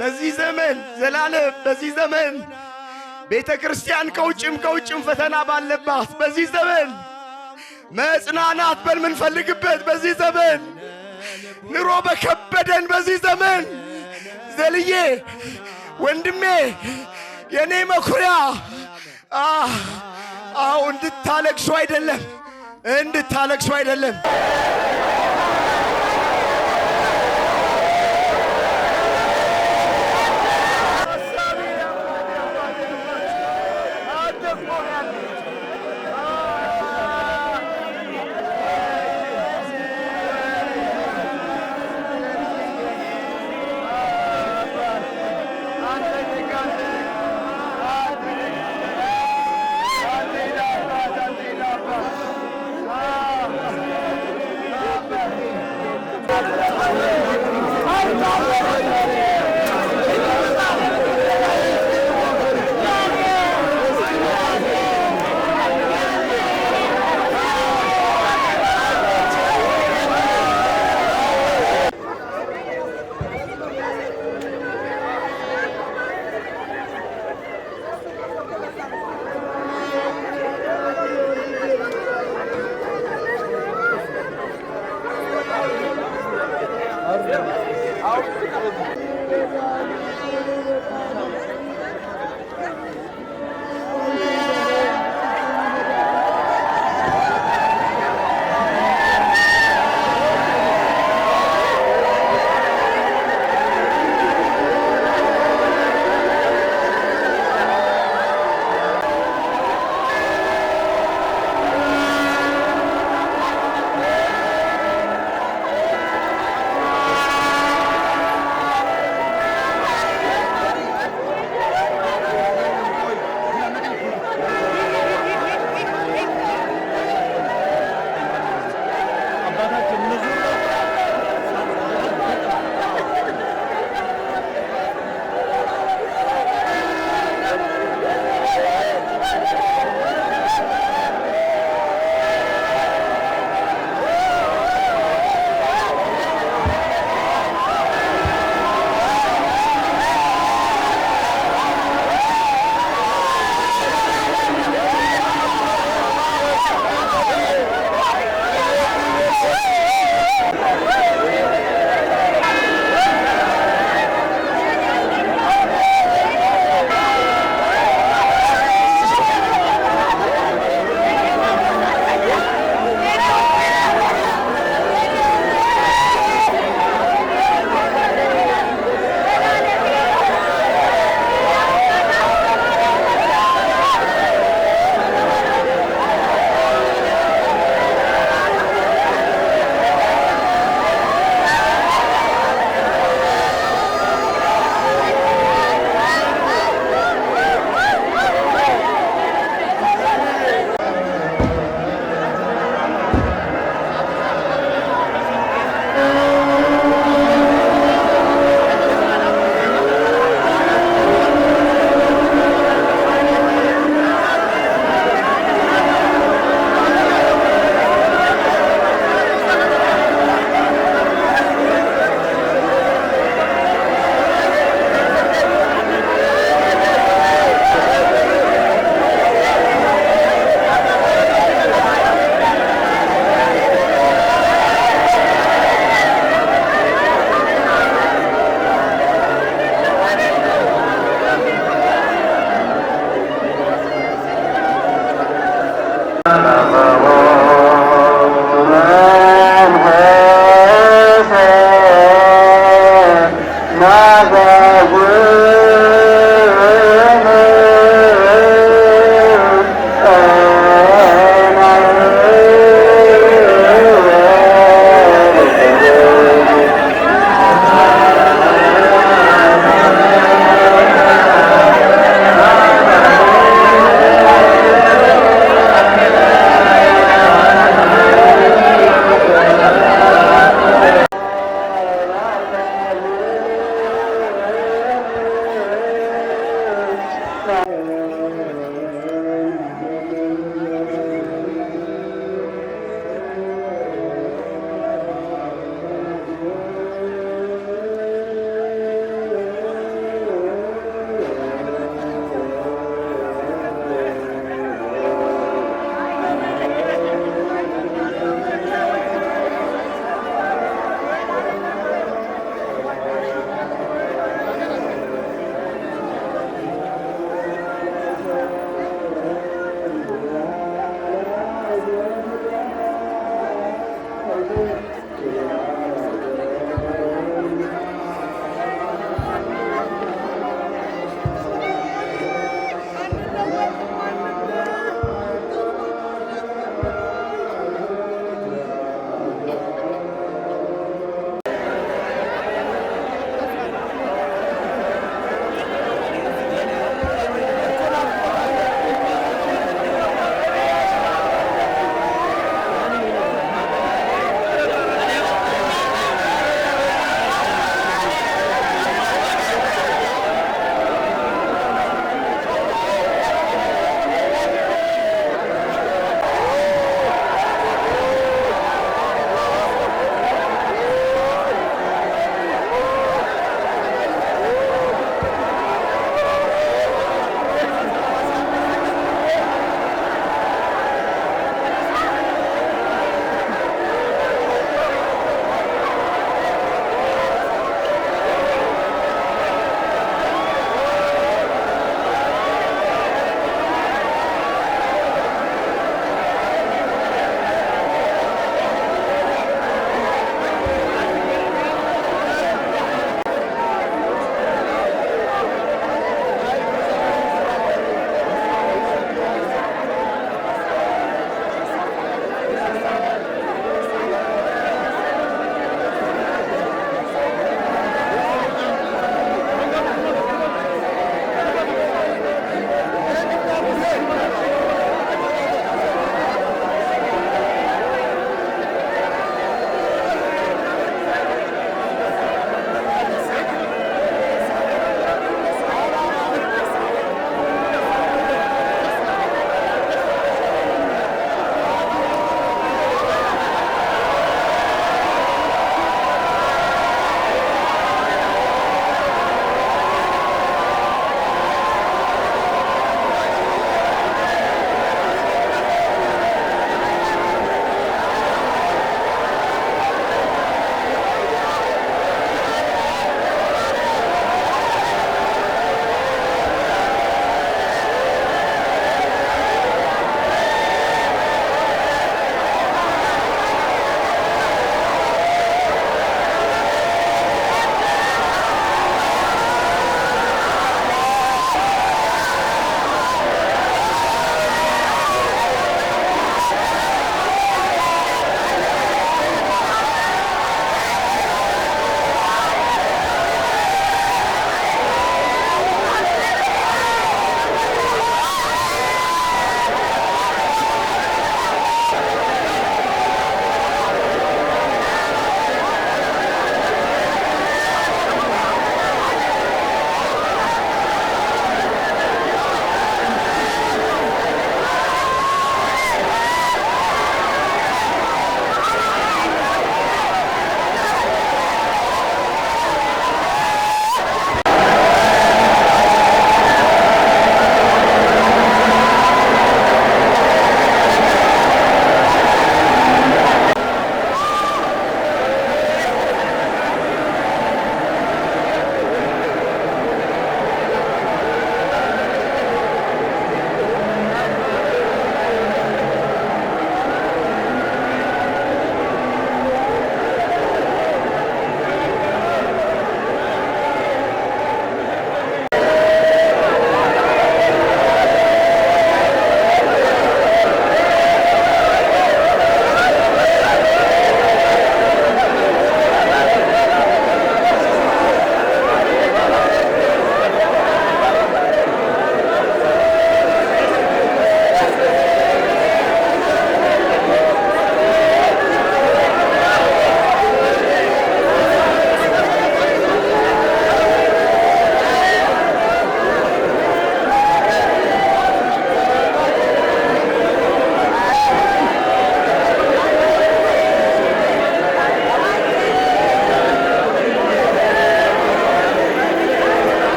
በዚህ ዘመን ዘላለም በዚህ ዘመን ቤተ ክርስቲያን ከውጭም ፈተና ባለባት በዚህ ዘመን መጽናናት በምንፈልግበት በዚህ ዘመን ኑሮ በከበደን በዚህ ዘመን ዘልዬ ወንድሜ የኔ መኩሪያ እንድታለቅሱ አይደለም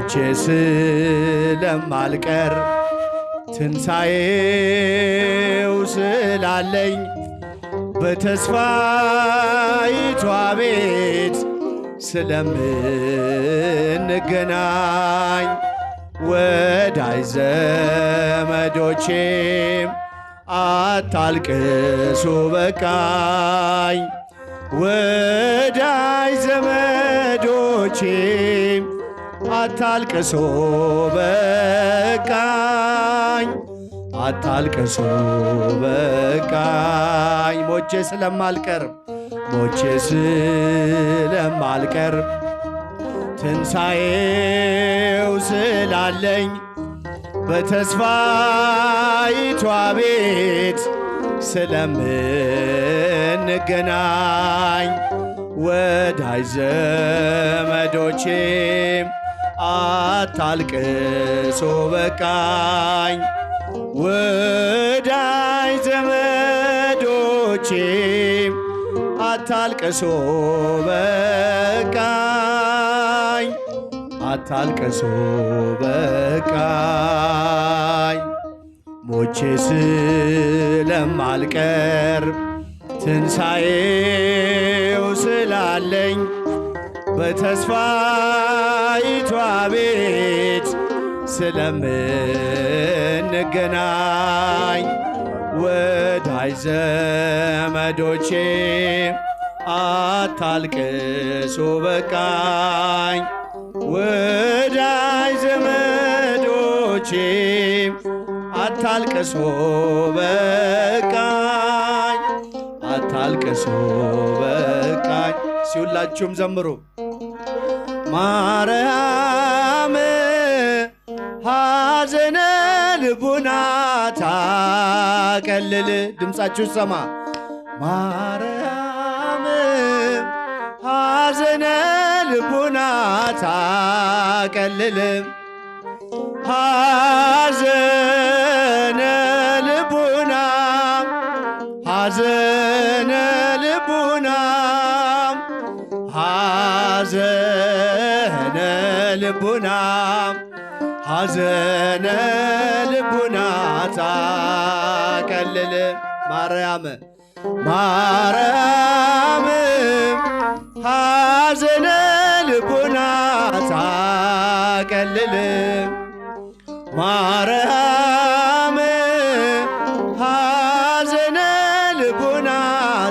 ሞቼ ስለማልቀር ትንሣኤው ስላለኝ በተስፋይቷ ቤት ስለምንገናኝ ወዳጅ ዘመዶቼም አታልቅሱ በቃኝ። ወዳጅ ዘመዶቼም አታልቅሱ በቃኝ። አታልቅሱ በቃኝ። ሞቼ ስለማልቀር ትንሣኤው ስላለኝ በተስፋይቷ ቤት ስለምንገናኝ ወዳጅ ዘመዶቼም አታልቅሱ በቃኝ። ወዳጅ ዘመዶቼም አታልቅሱ በቃኝ። አታልቅሱ በቃኝ። ሞቼ ስለማልቀር ትንሣኤው ስላለኝ በተስፋይቷ ቤት ስለምንገናኝ ወዳጅ ዘመዶቼ አታልቅሱ በቃኝ። ወዳጅ ዘመዶቼ አታልቅሱ በቃኝ። አታልቅሱ በቃኝ። ሲሁላችሁም ዘምሩ። ማርያም ሐዘነ ልቡና ታቀልል። ድምፃችሁ ሰማ። ማርያም ሐዘነ ልቡና ታቀልል። ሐዘነ ልቡና ሐዘነ ልቡና ሐዘነ ልቡና ሐዘነ ልቡና ታቀልል። ማርያም ማርያም ሐዘነ ልቡና ታቀልል። ማርያም ሐዘነ ልቡና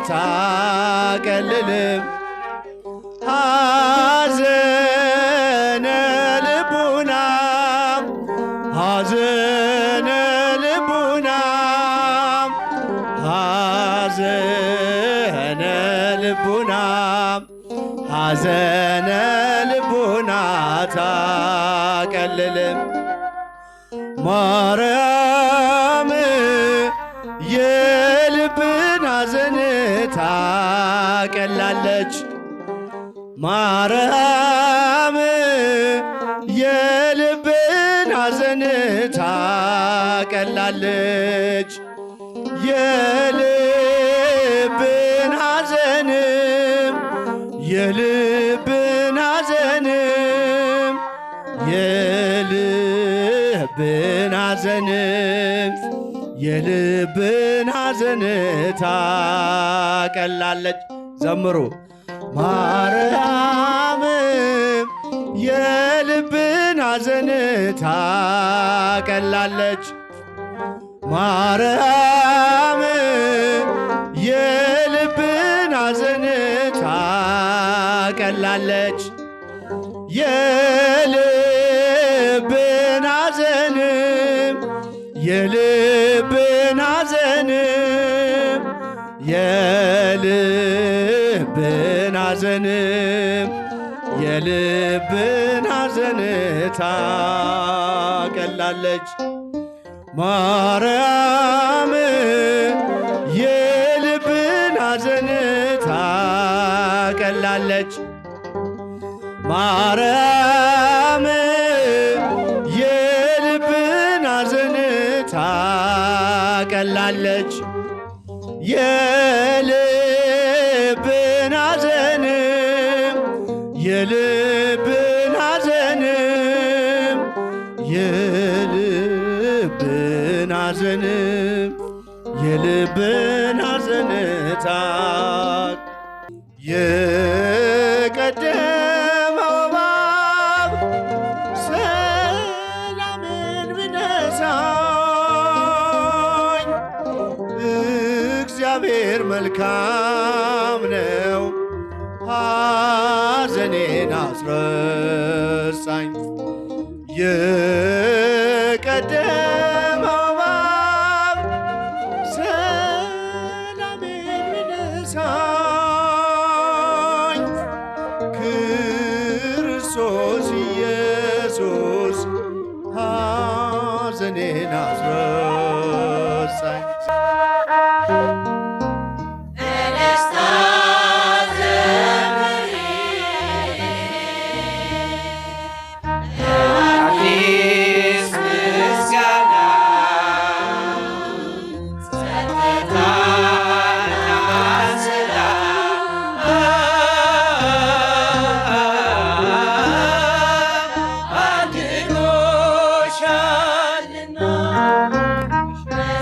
ታቀልል። ሐዘነ ልቡና ሐዘነ ልቡና ሐዘነ ልቡና ሐዘነ ልቡና ታቀልል። ማርያም የልብን ሐዘን ታቀላለች። ማርያም የልብን ሐዘን ታቀላለች። የልብን ሐዘን የልብን ሐዘን የልብን ሐዘን የልብን ሐዘን ታቀላለች። ዘምሩ። ማርያም የልብን ሐዘን ታቀላለች። ማርያም የልብን ሐዘን ታቀላለች። የልብን ሐዘን የልብን ሐዘን የልብን ሐዘን የልብን ሐዘን ታቀላለች። ማርያም የልብን ሐዘን ታቀላለች። ማርያም የልብን ሐዘን ታቀላለች። የልብን ሐዘን የልብን ሐዘን ሐዘን የልብን ሐዘንታት የቀደመው እባብ ሰላምን ቢነሳኝ እግዚአብሔር መልካም ነው ሐዘኔን አስረሳኝ። የቀደመው እባብ ሰላሜን ቢነሳኝ ክርስቶስ ኢየሱስ ሐዘኔን አስረሳኝ።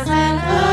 Sen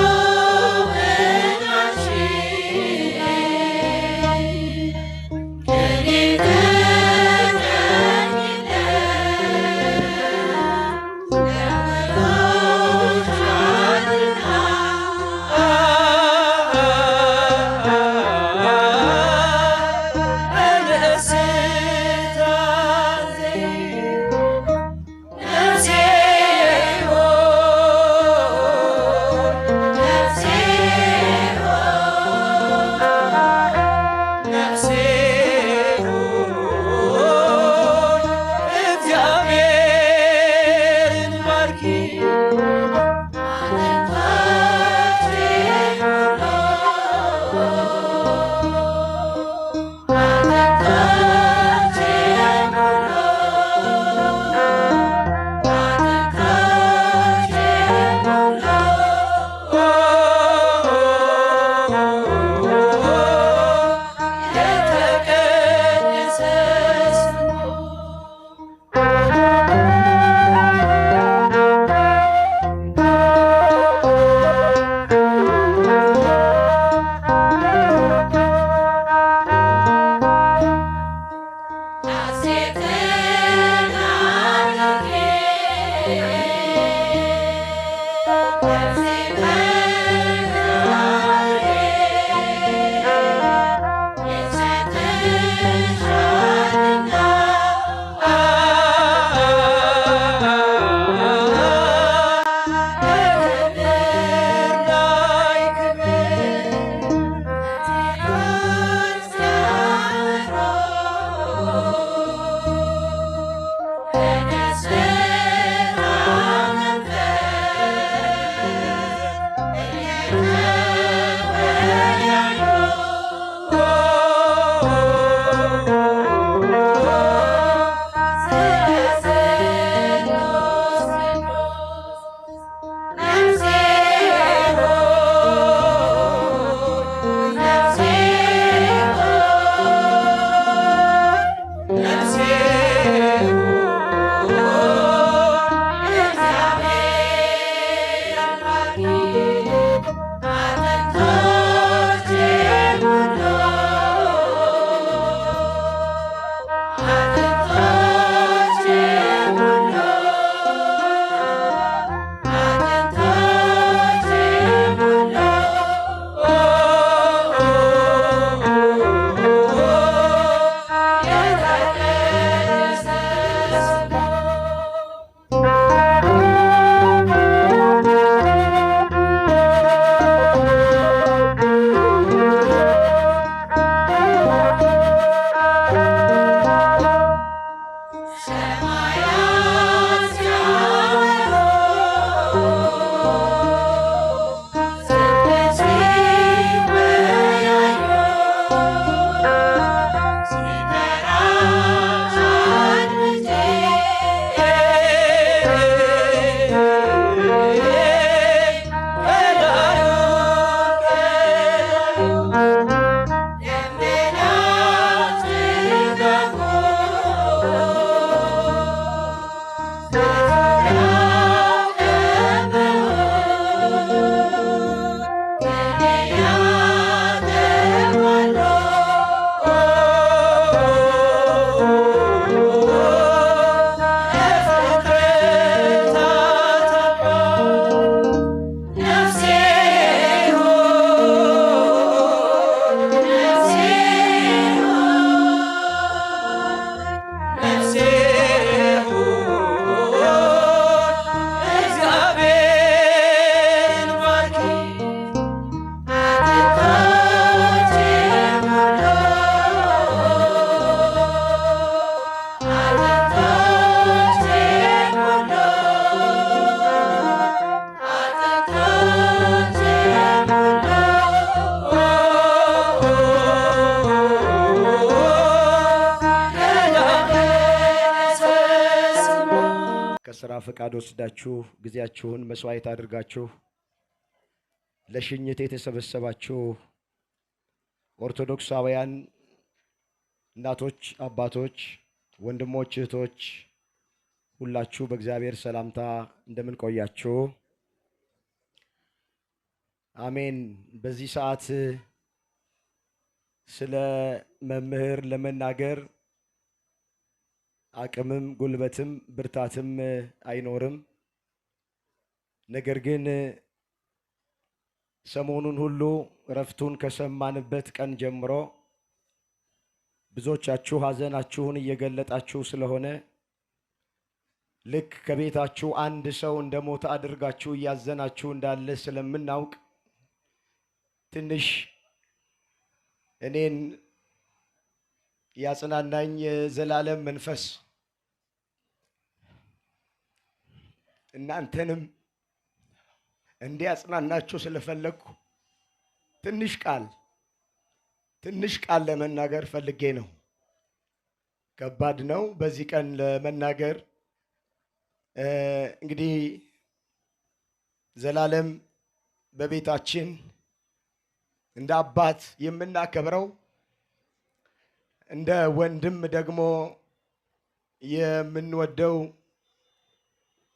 ከስራ ፈቃድ ወስዳችሁ ጊዜያችሁን መስዋዕት አድርጋችሁ ለሽኝት የተሰበሰባችሁ ኦርቶዶክሳውያን እናቶች፣ አባቶች፣ ወንድሞች፣ እህቶች ሁላችሁ በእግዚአብሔር ሰላምታ እንደምን ቆያችሁ? አሜን። በዚህ ሰዓት ስለ መምህር ለመናገር አቅምም ጉልበትም ብርታትም አይኖርም። ነገር ግን ሰሞኑን ሁሉ ረፍቱን ከሰማንበት ቀን ጀምሮ ብዙዎቻችሁ ሐዘናችሁን እየገለጣችሁ ስለሆነ ልክ ከቤታችሁ አንድ ሰው እንደሞተ አድርጋችሁ እያዘናችሁ እንዳለ ስለምናውቅ ትንሽ እኔን ያጽናናኝ የዘላለም መንፈስ እናንተንም እንዲያጽናናችሁ ስለፈለኩ ትንሽ ቃል ለመናገር ፈልጌ ነው። ከባድ ነው በዚህ ቀን ለመናገር። እንግዲህ ዘላለም በቤታችን እንደ አባት የምናከብረው እንደ ወንድም ደግሞ የምንወደው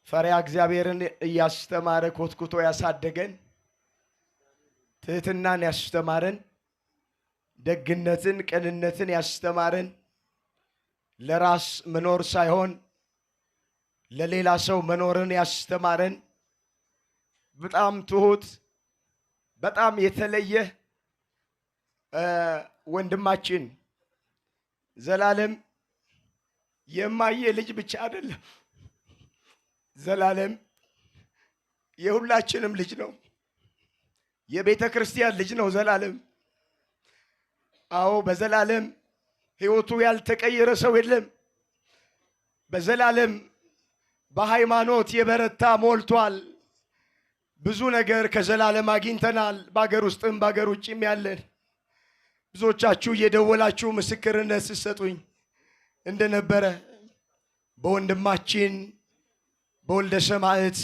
ፈሪሃ እግዚአብሔርን እያስተማረ ኮትኩቶ ያሳደገን፣ ትህትናን ያስተማረን፣ ደግነትን ቅንነትን ያስተማረን፣ ለራስ መኖር ሳይሆን ለሌላ ሰው መኖርን ያስተማረን፣ በጣም ትሁት በጣም የተለየ ወንድማችን ዘላለም የማየ ልጅ ብቻ አይደለም። ዘላለም የሁላችንም ልጅ ነው። የቤተ ክርስቲያን ልጅ ነው ዘላለም። አዎ በዘላለም ሕይወቱ ያልተቀየረ ሰው የለም። በዘላለም በሃይማኖት የበረታ ሞልቷል። ብዙ ነገር ከዘላለም አግኝተናል። በአገር ውስጥም በአገር ውጭም ያለን ብዙዎቻችሁ እየደወላችሁ ምስክርነት ስትሰጡኝ እንደነበረ በወንድማችን በወልደ ሰማዕት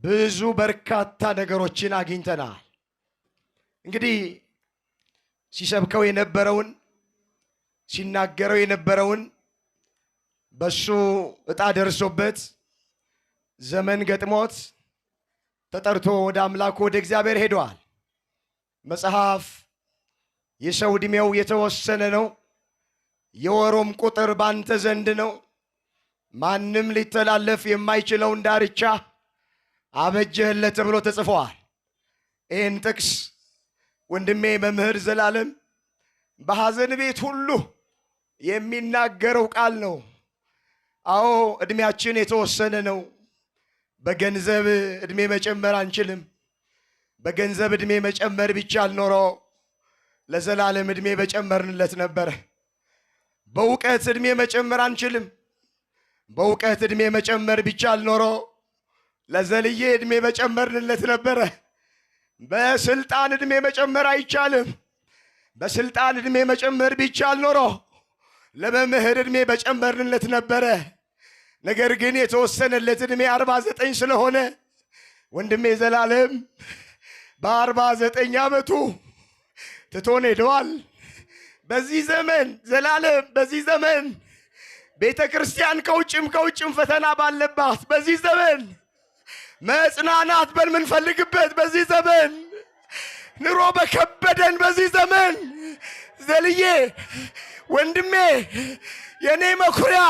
ብዙ በርካታ ነገሮችን አግኝተናል። እንግዲህ ሲሰብከው የነበረውን ሲናገረው የነበረውን በሱ ዕጣ ደርሶበት ዘመን ገጥሞት ተጠርቶ ወደ አምላኩ ወደ እግዚአብሔር ሄዷል። መጽሐፍ የሰው ዕድሜው የተወሰነ ነው፣ የወሩም ቁጥር ባንተ ዘንድ ነው፣ ማንም ሊተላለፍ የማይችለውን ዳርቻ አበጀህለት ተብሎ ተጽፏል። ይህን ጥቅስ ወንድሜ መምህር ዘላለም በሐዘን ቤት ሁሉ የሚናገረው ቃል ነው። አዎ ዕድሜያችን የተወሰነ ነው። በገንዘብ ዕድሜ መጨመር አንችልም። በገንዘብ ዕድሜ መጨመር ቢቻል ኖሮ ለዘላለም ዕድሜ በጨመርንለት ነበረ። በእውቀት ዕድሜ መጨመር አንችልም። በእውቀት ዕድሜ መጨመር ቢቻል ኖሮ ለዘልዬ ዕድሜ በጨመርንለት ነበረ። በስልጣን ዕድሜ መጨመር አይቻልም። በስልጣን ዕድሜ መጨመር ቢቻል ኖሮ ለመምህር ዕድሜ በጨመርንለት ነበረ። ነገር ግን የተወሰነለት ዕድሜ 49 ስለሆነ ወንድሜ ዘላለም በ49 ዓመቱ ትቶን ሄደዋል። በዚህ ዘመን ዘላለም በዚህ ዘመን ቤተ ክርስቲያን ከውጭም ፈተና ባለባት በዚህ ዘመን መጽናናት በምንፈልግበት በዚህ ዘመን ኑሮ በከበደን በዚህ ዘመን ዘልዬ ወንድሜ የኔ መኩሪያ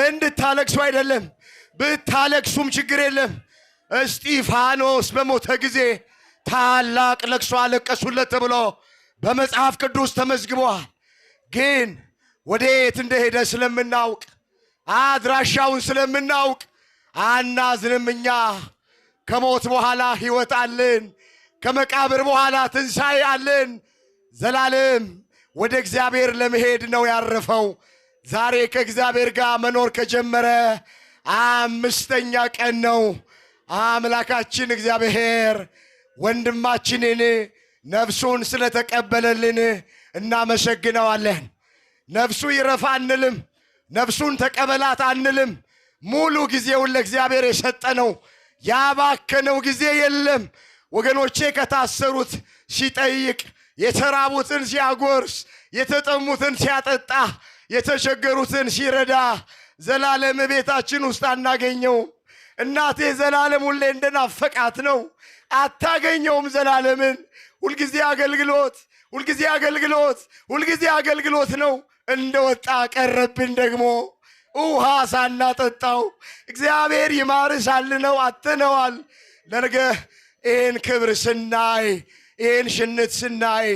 እንድታለቅሱ አይደለም፣ ብታለቅሱም ችግር የለም። እስጢፋኖስ በሞተ ጊዜ ታላቅ ለቅሶ አለቀሱለት ተብሎ በመጽሐፍ ቅዱስ ተመዝግቧል። ግን ወዴት እንደሄደ ስለምናውቅ አድራሻውን ስለምናውቅ አናዝንም። እኛ ከሞት በኋላ ሕይወት አለን፣ ከመቃብር በኋላ ትንሣኤ አለን። ዘላለም ወደ እግዚአብሔር ለመሄድ ነው ያረፈው። ዛሬ ከእግዚአብሔር ጋር መኖር ከጀመረ 5ኛ ቀን ነው። አምላካችን እግዚአብሔር ወንድማችንን ነፍሱን ስለተቀበለልን እናመሰግነዋለን። ነፍሱ ይረፋ አንልም። ነፍሱን ተቀበላት አንልም። ሙሉ ጊዜውን ለእግዚአብሔር የሰጠ ነው። ያባከነው ጊዜ የለም። ወገኖቼ ከታሰሩት ሲጠይቅ፣ የተራቡትን ሲያጎርስ፣ የተጠሙትን ሲያጠጣ፣ የተቸገሩትን ሲረዳ ዘላለም ቤታችን ውስጥ አናገኘውም። እናቴ ዘላለም ሁሌ እንደናፈቃት ነው። አታገኘውም ዘላለምን። ሁልጊዜ አገልግሎት፣ ሁልጊዜ አገልግሎት፣ ሁልጊዜ አገልግሎት ነው። እንደወጣ ቀረብን ደግሞ ውሃ ሳናጠጣው። እግዚአብሔር ይማርህ ሳልነው አጥነዋል። ለነገ ይህን ክብር ስናይ፣ ይህን ሽንት ስናይ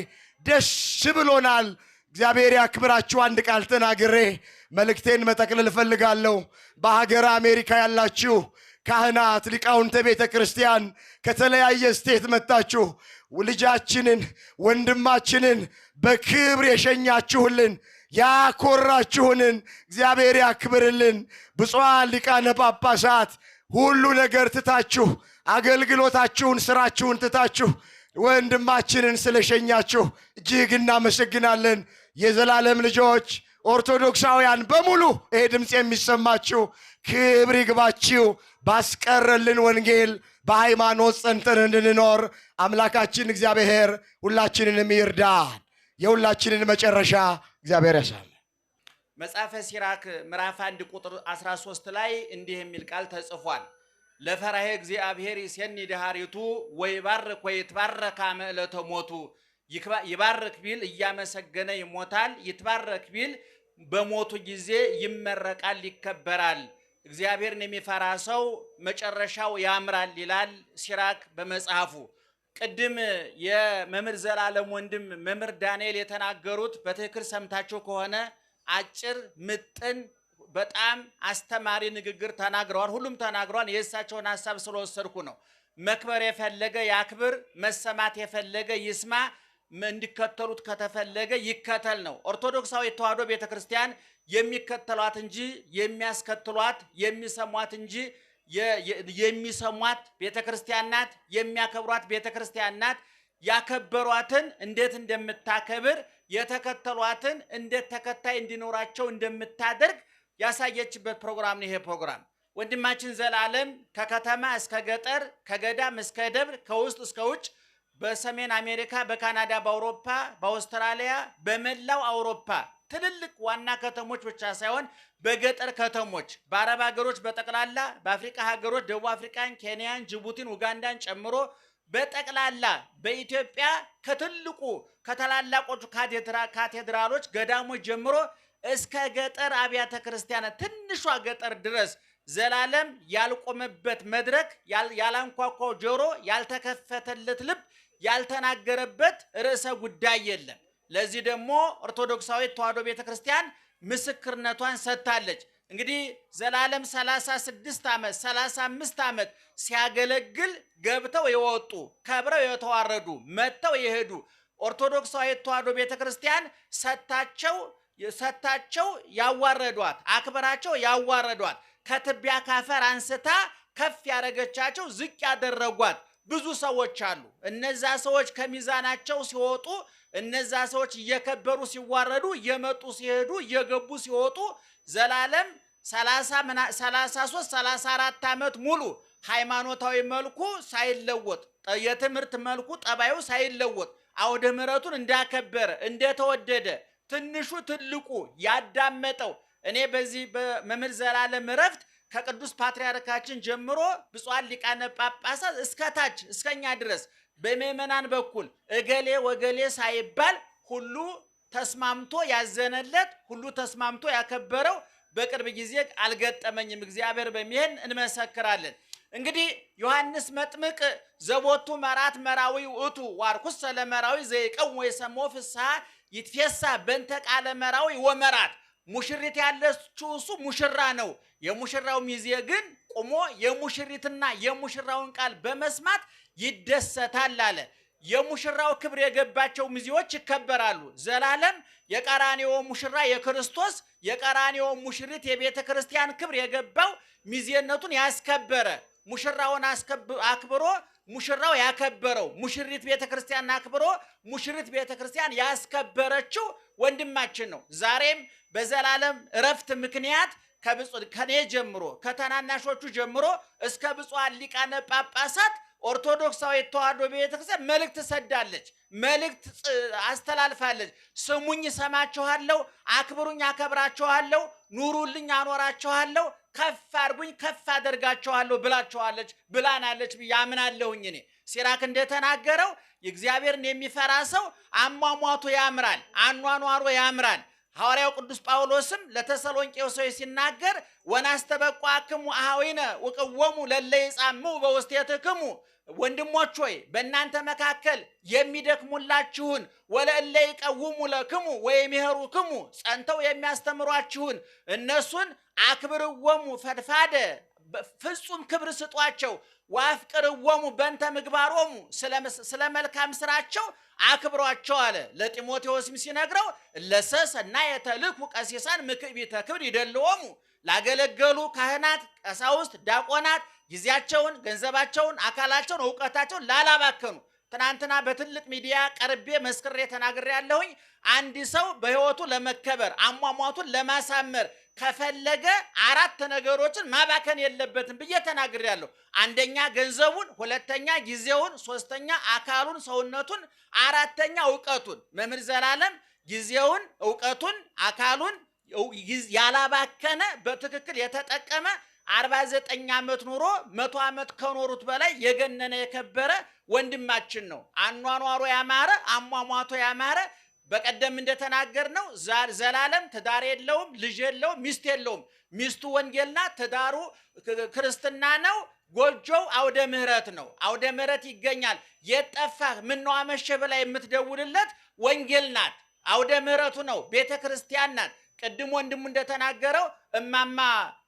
ደስ ብሎናል። እግዚአብሔር ያክብራችሁ። አንድ ቃል ተናግሬ መልእክቴን መጠቅለል እፈልጋለሁ። በሀገር አሜሪካ ያላችሁ ካህናት፣ ሊቃውንተ ቤተ ክርስቲያን ከተለያየ ስቴት መጣችሁ ልጃችንን ወንድማችንን በክብር የሸኛችሁልን ያኮራችሁንን እግዚአብሔር ያክብርልን። ብፁዓን ሊቃነ ጳጳሳት ሁሉ ነገር ትታችሁ አገልግሎታችሁን ስራችሁን ትታችሁ ወንድማችንን ስለሸኛችሁ እጅግ እናመሰግናለን። የዘላለም ልጆች ኦርቶዶክሳውያን በሙሉ ይሄ ድምፅ የሚሰማችሁ ክብር ይግባችሁ። ባስቀረልን ወንጌል በሃይማኖት ጸንተን እንድንኖር አምላካችን እግዚአብሔር ሁላችንንም ይርዳን። የሁላችንን መጨረሻ እግዚአብሔር ያሳል። መጽሐፈ ሲራክ ምዕራፍ 1 ቁጥር 13 ላይ እንዲህ የሚል ቃል ተጽፏል። ለፈራሄ እግዚአብሔር ይሴኒ ድሃሪቱ ወይባርክ ወይትባረክ አመ ዕለተ ሞቱ። ይባርክ ቢል እያመሰገነ ይሞታል። ይትባረክ ቢል በሞቱ ጊዜ ይመረቃል፣ ይከበራል። እግዚአብሔርን የሚፈራ ሰው መጨረሻው ያምራል ይላል ሲራክ በመጽሐፉ። ቅድም የመምህር ዘላለም ወንድም መምህር ዳንኤል የተናገሩት በትክክል ሰምታችሁ ከሆነ አጭር ምጥን በጣም አስተማሪ ንግግር ተናግረዋል። ሁሉም ተናግረዋል። የእሳቸውን ሐሳብ ስለወሰድኩ ነው። መክበር የፈለገ ያክብር፣ መሰማት የፈለገ ይስማ፣ እንዲከተሉት ከተፈለገ ይከተል ነው። ኦርቶዶክሳዊ ተዋሕዶ ቤተክርስቲያን የሚከተሏት እንጂ የሚያስከትሏት፣ የሚሰሟት እንጂ የሚሰሟት ቤተክርስቲያን ናት። የሚያከብሯት ቤተክርስቲያን ናት። ያከበሯትን እንዴት እንደምታከብር፣ የተከተሏትን እንዴት ተከታይ እንዲኖራቸው እንደምታደርግ ያሳየችበት ፕሮግራም ነው ይሄ ፕሮግራም። ወንድማችን ዘላለም ከከተማ እስከ ገጠር፣ ከገዳም እስከ ደብር፣ ከውስጥ እስከ ውጭ በሰሜን አሜሪካ፣ በካናዳ፣ በአውሮፓ፣ በአውስትራሊያ፣ በመላው አውሮፓ ትልልቅ ዋና ከተሞች ብቻ ሳይሆን በገጠር ከተሞች፣ በአረብ ሀገሮች በጠቅላላ፣ በአፍሪካ ሀገሮች ደቡብ አፍሪካን፣ ኬንያን፣ ጅቡቲን፣ ኡጋንዳን ጨምሮ በጠቅላላ በኢትዮጵያ ከትልቁ ከታላላቆቹ ካቴድራሎች ገዳሞች ጀምሮ እስከ ገጠር አብያተ ክርስቲያናት ትንሿ ገጠር ድረስ ዘላለም ያልቆመበት መድረክ፣ ያላንኳኳው ጆሮ፣ ያልተከፈተለት ልብ፣ ያልተናገረበት ርዕሰ ጉዳይ የለም። ለዚህ ደግሞ ኦርቶዶክሳዊት ተዋሕዶ ቤተክርስቲያን ምስክርነቷን ሰጥታለች። እንግዲህ ዘላለም 36 ዓመት 35 ዓመት ሲያገለግል ገብተው የወጡ ከብረው የተዋረዱ መጥተው የሄዱ ኦርቶዶክሳዊት ተዋሕዶ ቤተክርስቲያን ሰታቸው ያዋረዷት፣ አክብራቸው ያዋረዷት፣ ከትቢያ ካፈር አንስታ ከፍ ያደረገቻቸው፣ ዝቅ ያደረጓት ብዙ ሰዎች አሉ። እነዛ ሰዎች ከሚዛናቸው ሲወጡ፣ እነዛ ሰዎች እየከበሩ ሲዋረዱ፣ እየመጡ ሲሄዱ፣ እየገቡ ሲወጡ ዘላለም 33 34 ዓመት ሙሉ ሃይማኖታዊ መልኩ ሳይለወጥ፣ የትምህርት መልኩ ጠባዩ ሳይለወጥ አውደ ምሕረቱን እንዳከበረ እንደተወደደ ትንሹ ትልቁ ያዳመጠው እኔ በዚህ በመምህር ዘላለም ዕረፍት ከቅዱስ ፓትርያርካችን ጀምሮ ብፁዓን ሊቃነ ጳጳሳት እስከታች እስከኛ ድረስ በምእመናን በኩል እገሌ ወገሌ ሳይባል ሁሉ ተስማምቶ ያዘነለት፣ ሁሉ ተስማምቶ ያከበረው በቅርብ ጊዜ አልገጠመኝም። እግዚአብሔር በሚሄን እንመሰክራለን። እንግዲህ ዮሐንስ መጥምቅ ዘቦቱ መራት መራዊ ውእቱ ዋርኩስ ለመራዊ ዘይቀው ወይሰሞ ፍስሐ ይትፌሳ በእንተ ቃለ መራዊ ወመራት። ሙሽሪት ያለችው እሱ ሙሽራ ነው። የሙሽራው ሚዜ ግን ቆሞ የሙሽሪትና የሙሽራውን ቃል በመስማት ይደሰታል አለ። የሙሽራው ክብር የገባቸው ሚዜዎች ይከበራሉ። ዘላለም የቀራንዮ ሙሽራ የክርስቶስ፣ የቀራንዮ ሙሽሪት የቤተ ክርስቲያን ክብር የገባው ሚዜነቱን ያስከበረ፣ ሙሽራውን አክብሮ ሙሽራው ያከበረው ሙሽሪት ቤተክርስቲያን አክብሮ ሙሽሪት ቤተክርስቲያን ያስከበረችው ወንድማችን ነው። ዛሬም በዘላለም እረፍት ምክንያት ከኔ ጀምሮ ከተናናሾቹ ጀምሮ እስከ ብፁዓን ሊቃነ ጳጳሳት ኦርቶዶክሳዊ ተዋሕዶ ቤተክርስቲያን መልእክት ሰዳለች፣ መልእክት አስተላልፋለች። ስሙኝ ሰማችኋለሁ፣ አክብሩኝ አከብራችኋለሁ፣ ኑሩልኝ አኖራችኋለሁ፣ ከፍ አድርጉኝ ከፍ አደርጋችኋለሁ ብላችኋለች ብላናለች ብዬ አምናለሁኝ። እኔ ሲራክ እንደተናገረው የእግዚአብሔርን የሚፈራ ሰው አሟሟቱ ያምራል፣ አኗኗሩ ያምራል። ሐዋርያው ቅዱስ ጳውሎስም ለተሰሎንቄ ሰዎች ሲናገር ወናስተበቋክሙ አኀዊነ ወቅወሙ ለለ ይጻምኡ በውስቴትክሙ፣ ወንድሞች ሆይ በእናንተ መካከል የሚደክሙላችሁን ወለእለ ይቀውሙ ለክሙ ወይምሄሩክሙ፣ ጸንተው የሚያስተምሯችሁን እነሱን አክብርወሙ ፈድፋደ፣ ፍጹም ክብር ስጧቸው። ወአፍቅርወሙ በእንተ ምግባሮሙ፣ ስለ መልካም ስራቸው አክብሯቸው አለ። ለጢሞቴዎስም ሲነግረው እለሰ ሰናየ ተልኩ ቀሲሳን ምክዕቢተ ክብር ይደልዎሙ፣ ላገለገሉ ካህናት፣ ቀሳውስት፣ ዲያቆናት ጊዜያቸውን፣ ገንዘባቸውን፣ አካላቸውን፣ እውቀታቸውን ላላባከኑ። ትናንትና በትልቅ ሚዲያ ቀርቤ መስክሬ ተናግሬ ያለሁኝ አንድ ሰው በሕይወቱ ለመከበር አሟሟቱን ለማሳመር ከፈለገ 4 ነገሮችን ማባከን የለበትም ብዬ ተናግሬያለሁ። አንደኛ ገንዘቡን፣ ሁለተኛ ጊዜውን፣ ሶስተኛ አካሉን ሰውነቱን፣ አራተኛ እውቀቱን። መምህር ዘላለም ጊዜውን፣ እውቀቱን፣ አካሉን ያላባከነ በትክክል የተጠቀመ 49 ዓመት ኑሮ 100 ዓመት ከኖሩት በላይ የገነነ የከበረ ወንድማችን ነው። አኗኗሩ ያማረ፣ አሟሟቱ ያማረ። በቀደም እንደተናገርነው ዘላለም ትዳር የለውም፣ ልጅ የለውም፣ ሚስት የለውም። ሚስቱ ወንጌል ናት፣ ትዳሩ ክርስትና ነው። ጎጆው አውደ ምሕረት ነው። አውደ ምሕረት ይገኛል። የጠፋህ ምነው አመሸ ብላ የምትደውልለት ወንጌል ናት፣ አውደ ምሕረቱ ነው፣ ቤተ ክርስቲያን ናት። ቅድም ወንድሙ እንደተናገረው እማማ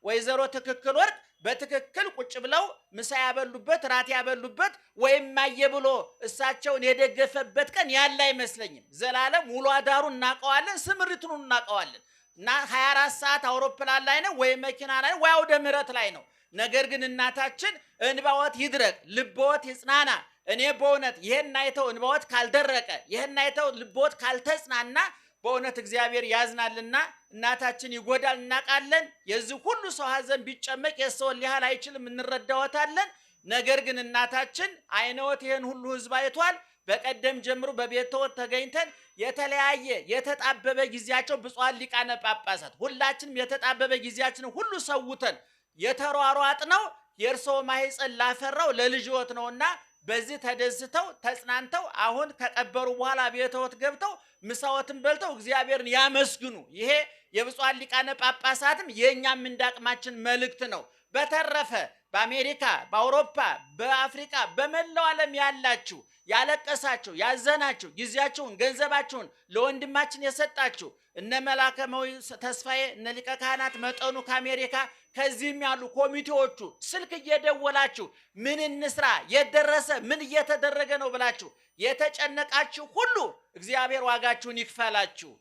ወይዘሮ ትክክል ወርቅ በትክክል ቁጭ ብለው ምሳ ያበሉበት ራት ያበሉበት ወይም ማየ ብሎ እሳቸውን የደገፈበት ቀን ያለ አይመስለኝም። ዘላለም ውሎ አዳሩን እናቀዋለን፣ ስምሪቱን እናቀዋለን። እና 24 ሰዓት አውሮፕላን ላይ ነው ወይ መኪና ላይ ወይ አውደ ምሕረት ላይ ነው። ነገር ግን እናታችን እንባዎት ይድረቅ ልቦት ይጽናና። እኔ በእውነት ይሄን አይተው እንባዎት ካልደረቀ ይሄን አይተው ልቦት ካልተጽናና በእውነት እግዚአብሔር ያዝናልና እናታችን ይጎዳል እናቃለን። የዚህ ሁሉ ሰው ሀዘን ቢጨመቅ የሰውን ሊያህል አይችልም እንረዳዎታለን። ነገር ግን እናታችን አይነወት ይሄን ሁሉ ህዝብ አይቷል። በቀደም ጀምሮ በቤተወት ተገኝተን የተለያየ የተጣበበ ጊዜያቸው ብፁዓን ሊቃነ ጳጳሳት ሁላችንም የተጣበበ ጊዜያችንን ሁሉ ሰውተን የተሯሯጥ ነው የእርሰው ማህፀን ላፈራው ለልጅዎት ነውና በዚህ ተደስተው ተጽናንተው አሁን ከቀበሩ በኋላ ቤተወት ገብተው ምሳዎትን በልተው እግዚአብሔርን ያመስግኑ። ይሄ የብፁዓን ሊቃነ ጳጳሳትም የኛም እንዳቅማችን መልእክት ነው። በተረፈ በአሜሪካ፣ በአውሮፓ፣ በአፍሪካ በመላው ዓለም ያላችሁ ያለቀሳችሁ፣ ያዘናችሁ፣ ጊዜያችሁን ገንዘባችሁን ለወንድማችን የሰጣችሁ እነ መላከማዊ ተስፋዬ እነ ሊቀ ካህናት መጠኑ ከአሜሪካ ከዚህም ያሉ ኮሚቴዎቹ ስልክ እየደወላችሁ ምን እንስራ የደረሰ ምን እየተደረገ ነው ብላችሁ የተጨነቃችሁ ሁሉ እግዚአብሔር ዋጋችሁን ይክፈላችሁ፣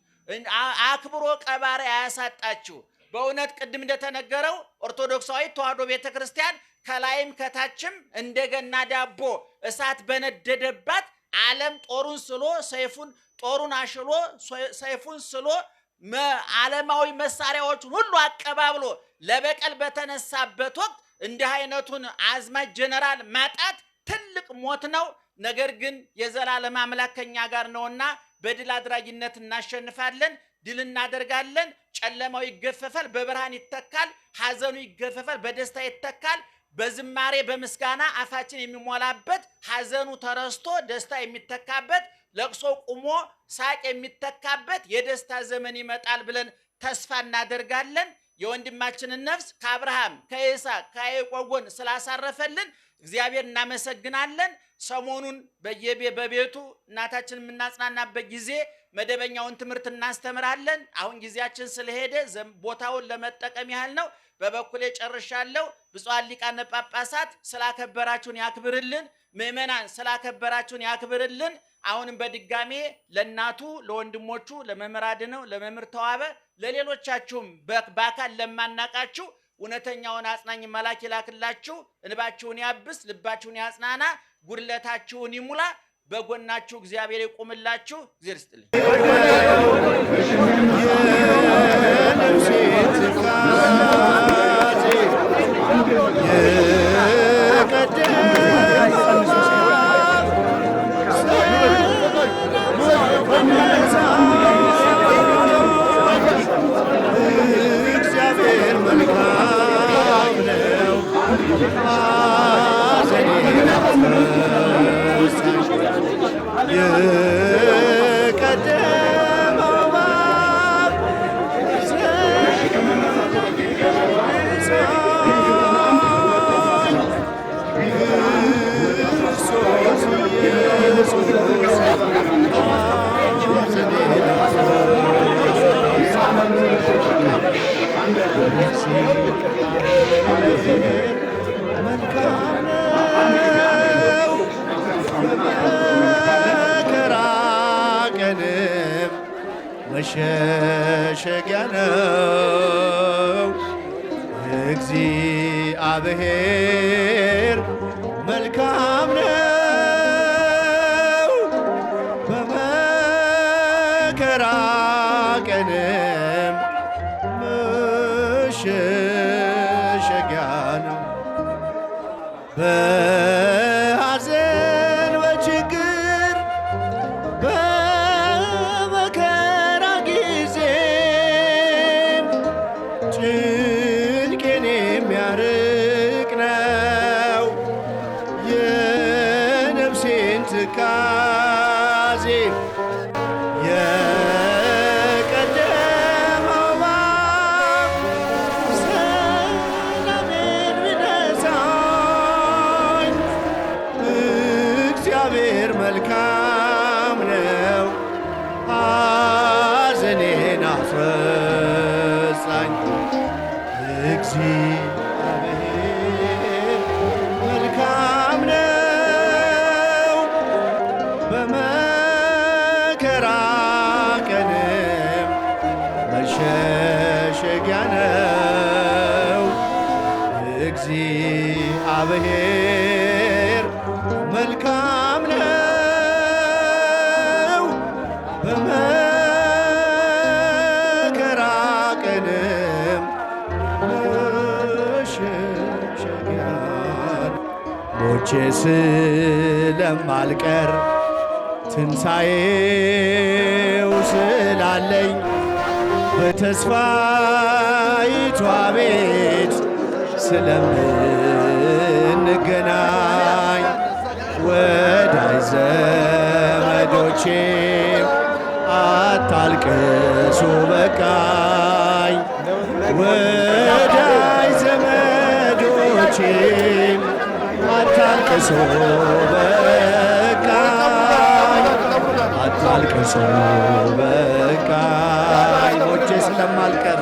አክብሮ ቀባሪ አያሳጣችሁ። በእውነት ቅድም እንደተነገረው ኦርቶዶክሳዊ ተዋሕዶ ቤተክርስቲያን ከላይም ከታችም እንደገና ዳቦ እሳት በነደደባት ዓለም ጦሩን ስሎ ሰይፉን ጦሩን አሽሎ ሰይፉን ስሎ ዓለማዊ መሳሪያዎችን ሁሉ አቀባብሎ ለበቀል በተነሳበት ወቅት እንዲህ አይነቱን አዝማች ጀነራል ማጣት ትልቅ ሞት ነው። ነገር ግን የዘላለም አምላክ ከኛ ጋር ነውና በድል አድራጊነት እናሸንፋለን፣ ድል እናደርጋለን። ጨለማው ይገፈፋል፣ በብርሃን ይተካል። ሐዘኑ ይገፈፋል፣ በደስታ ይተካል። በዝማሬ በምስጋና አፋችን የሚሞላበት ሐዘኑ ተረስቶ ደስታ የሚተካበት ለቅሶ ቁሞ ሳቅ የሚተካበት የደስታ ዘመን ይመጣል ብለን ተስፋ እናደርጋለን። የወንድማችንን ነፍስ ከአብርሃም ከይስሐቅ ከያዕቆብ ጎን ስላሳረፈልን እግዚአብሔር እናመሰግናለን። ሰሞኑን በቤቱ እናታችን የምናጽናናበት ጊዜ መደበኛውን ትምህርት እናስተምራለን። አሁን ጊዜያችን ስለሄደ ቦታውን ለመጠቀም ያህል ነው። በበኩሌ ጨርሻለሁ። ብፁዓን ሊቃነ ጳጳሳት ስላከበራችሁን ያክብርልን። ምእመናን ስላከበራችሁን ያክብርልን። አሁንም በድጋሜ ለእናቱ ለወንድሞቹ ለመምህር አድነው ለመምህር ተዋበ ለሌሎቻችሁም በአካል ለማናቃችሁ እውነተኛውን አጽናኝ መልአክ ይላክላችሁ፣ እንባችሁን ያብስ፣ ልባችሁን ያጽናና፣ ጉድለታችሁን ይሙላ፣ በጎናችሁ እግዚአብሔር ይቆምላችሁ። እግዚአብሔር ይስጥልኝ። መሸሸጊያ ነው እግዚአብሔር መልካም ነው። በመከራ ቀንም መሸሸጊያ ነው። በሐዘን በችግር በመከራ ጊዜ ጭንቄን የሚያርቅ ነው የነፍሴን ትካዜ። የቀደመው እባብ ሰላሜን ቢነሳኝ እግዚአብሔር መልካም ነው ሐዘኔን አስረሳኝ። እግዚአብሔር መልካም ነው በመከራ ቀንም መሸሸጊያ ነው። እግዚአብሔር መልካም ነው በመከራ ቀንም መሸሸጊያ ነው። ሞቼ ስለማልቀር ትንሣኤው ስላለኝ በተስፋይቷ ቤት ስለምንገናኝ ወዳጅ ዘመዶቼ አታልቅሱ በቃኝ። ወዳጅ ዘመዶቼ አታልቅሱ በቃኝ። አታልቅሱ በቃኝ። ሞቼ ስለማልቀር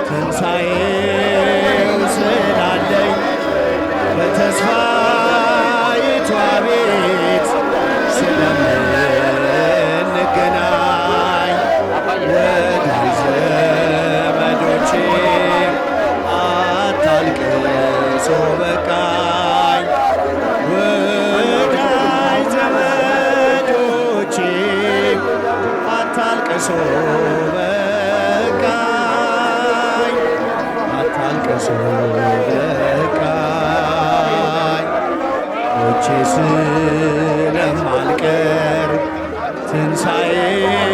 ትንሣኤው ስላለኝ በተስፋይቷ ቤት ስለምንገናኝ ወዳጅ ዘመዶቼ አታልቅሱ በቃኝ። ወዳጅ ዘመዶቼ አታልቅሱ በቃኝ። አታልቅሱ በቃኝ። ሞቼ ስለማልቀር ትንሣኤው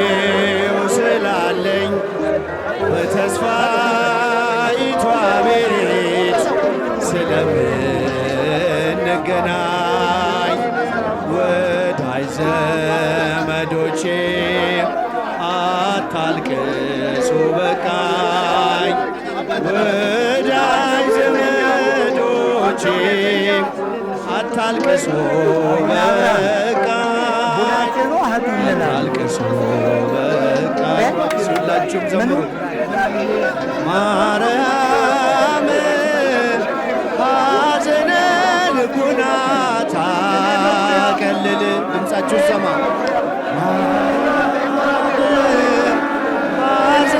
ስላለኝ በተስፋይቷ ቤት ስለምንገናኝ ወዳጅ ዘመዶቼ አታልቅሱ በቃኝ። ወዳጅ ዘመዶቼ አታልቅሱ በቃኝ። አታልቅሱ በቃኝ። ሁላችሁም ዘምሩ። ማርያም ሐዘነ ልቡና ታቀልል። ድምፃችሁ ሰማ። ሐዘነ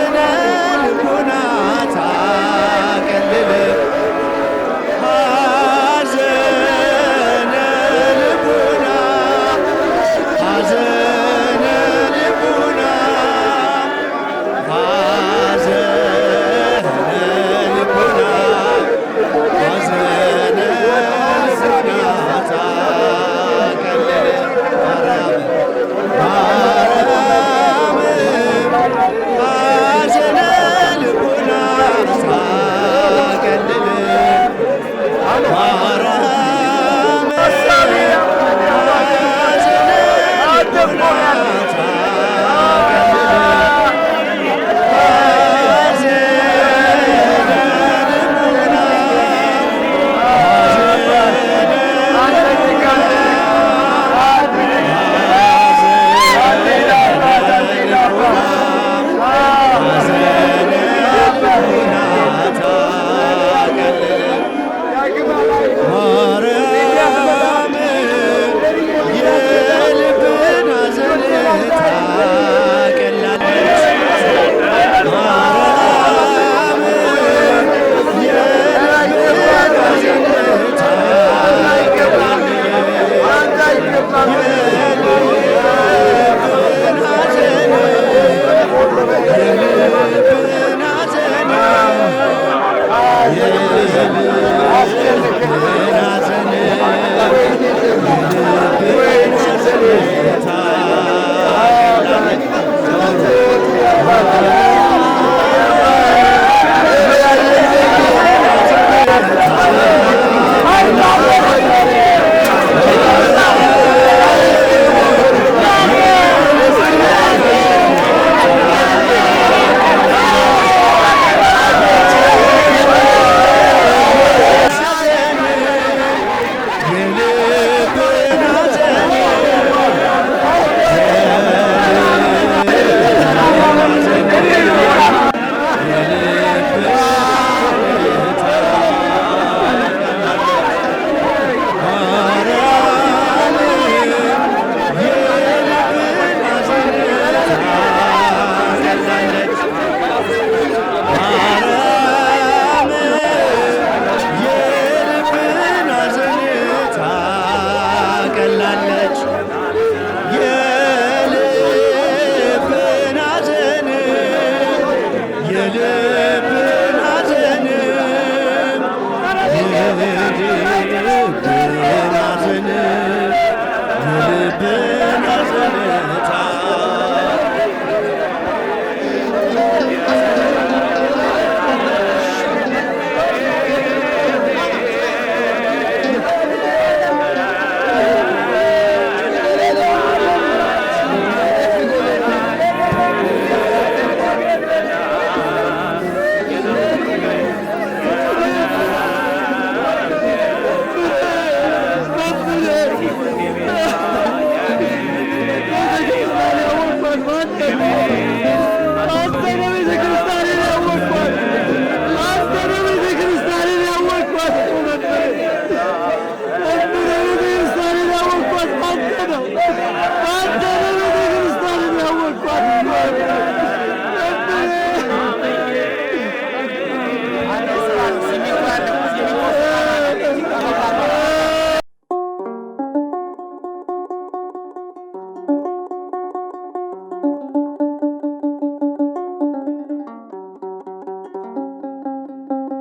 አባት